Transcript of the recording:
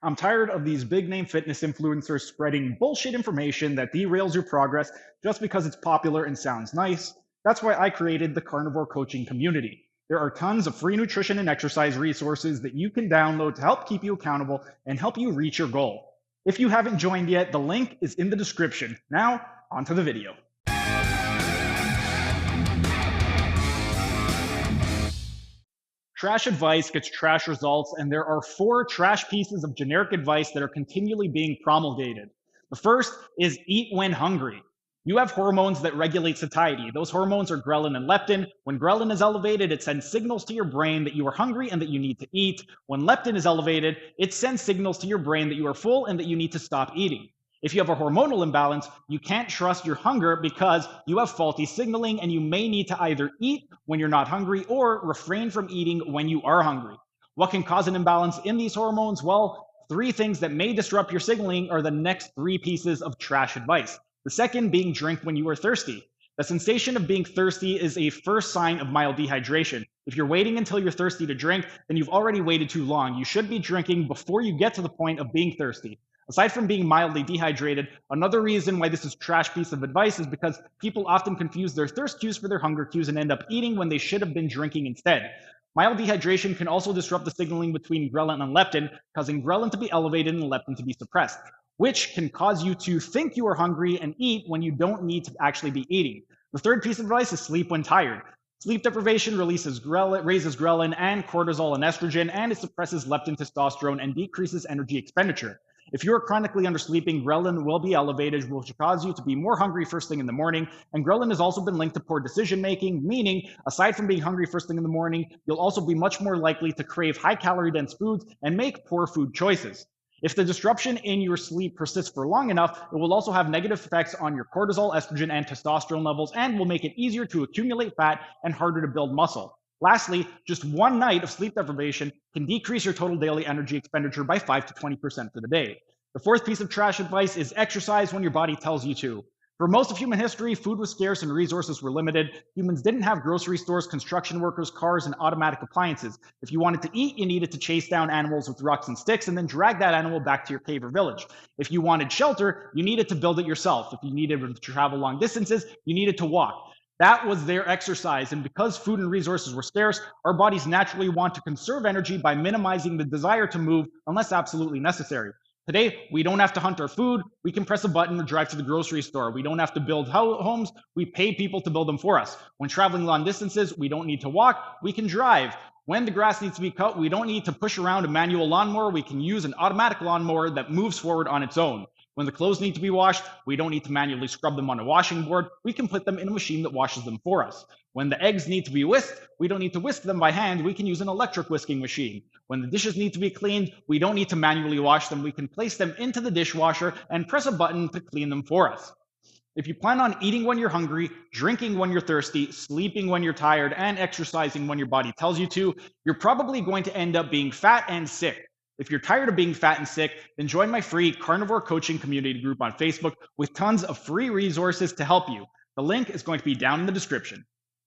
I'm tired of these big name fitness influencers spreading bullshit information that derails your progress just because it's popular and sounds nice. That's why I created the Carnivore Coaching Community. There are tons of free nutrition and exercise resources that you can download to help keep you accountable and help you reach your goal. If you haven't joined yet, the link is in the description. Now, onto the video. Trash advice gets trash results, and there are 4 trash pieces of generic advice that are continually being promulgated. The first is eat when hungry. You have hormones that regulate satiety. Those hormones are ghrelin and leptin. When ghrelin is elevated, it sends signals to your brain that you are hungry and that you need to eat. When leptin is elevated, it sends signals to your brain that you are full and that you need to stop eating. If you have a hormonal imbalance, you can't trust your hunger because you have faulty signaling and you may need to either eat when you're not hungry or refrain from eating when you are hungry. What can cause an imbalance in these hormones? Well, 3 things that may disrupt your signaling are the next 3 pieces of trash advice. The second being drink when you are thirsty. The sensation of being thirsty is a first sign of mild dehydration. If you're waiting until you're thirsty to drink, then you've already waited too long. You should be drinking before you get to the point of being thirsty. Aside from being mildly dehydrated, another reason why this is a trash piece of advice is because people often confuse their thirst cues for their hunger cues and end up eating when they should have been drinking instead. Mild dehydration can also disrupt the signaling between ghrelin and leptin, causing ghrelin to be elevated and leptin to be suppressed, which can cause you to think you are hungry and eat when you don't need to actually be eating. The third piece of advice is sleep when tired. Sleep deprivation raises ghrelin and cortisol and estrogen, and it suppresses leptin, testosterone, and decreases energy expenditure. If you're chronically undersleeping, ghrelin will be elevated, which will cause you to be more hungry first thing in the morning. And ghrelin has also been linked to poor decision making, meaning aside from being hungry first thing in the morning, you'll also be much more likely to crave high calorie dense foods and make poor food choices. If the disruption in your sleep persists for long enough, it will also have negative effects on your cortisol, estrogen, and testosterone levels and will make it easier to accumulate fat and harder to build muscle. Lastly, just one night of sleep deprivation can decrease your total daily energy expenditure by 5 to 20% for the day. The fourth piece of trash advice is exercise when your body tells you to. For most of human history, food was scarce and resources were limited. Humans didn't have grocery stores, construction workers, cars, and automatic appliances. If you wanted to eat, you needed to chase down animals with rocks and sticks and then drag that animal back to your cave or village. If you wanted shelter, you needed to build it yourself. If you needed to travel long distances, you needed to walk. That was their exercise, and because food and resources were scarce, our bodies naturally want to conserve energy by minimizing the desire to move unless absolutely necessary. Today, we don't have to hunt our food. We can press a button or drive to the grocery store. We don't have to build homes. We pay people to build them for us. When traveling long distances, we don't need to walk. We can drive. When the grass needs to be cut, we don't need to push around a manual lawnmower. We can use an automatic lawnmower that moves forward on its own. When the clothes need to be washed, we don't need to manually scrub them on a washing board. We can put them in a machine that washes them for us. When the eggs need to be whisked, we don't need to whisk them by hand. We can use an electric whisking machine. When the dishes need to be cleaned, we don't need to manually wash them. We can place them into the dishwasher and press a button to clean them for us. If you plan on eating when you're hungry, drinking when you're thirsty, sleeping when you're tired, and exercising when your body tells you to, you're probably going to end up being fat and sick. If you're tired of being fat and sick, then join my free Carnivore Coaching Community group on Facebook with tons of free resources to help you. The link is going to be down in the description.